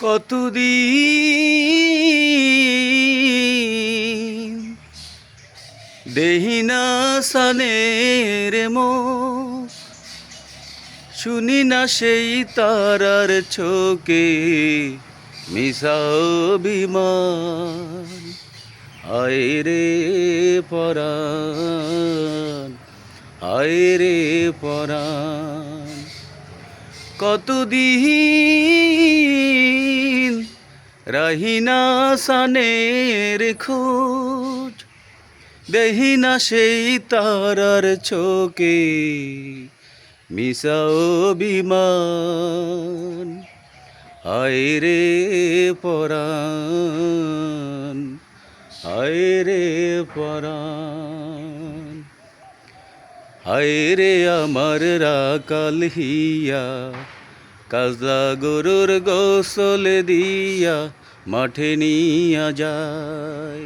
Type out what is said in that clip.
কতদিন দেহিনা সানের মুখ, শুনি না সেই তারার ছোকে মিশা অভিমান। হায় রে পরাণ, হায় রে পরাণ, কতদিন রাহিনা সানের খোঁজ, দেহিনা সেই তারার ছোকে মিশা অভিমান। হায় রে পরাণ, হায় রে পরাণ, হায় রে আমার রাকাল হিয়া, কাজলা গরুর গোসল দিয়া মাঠে নিয়া যায়।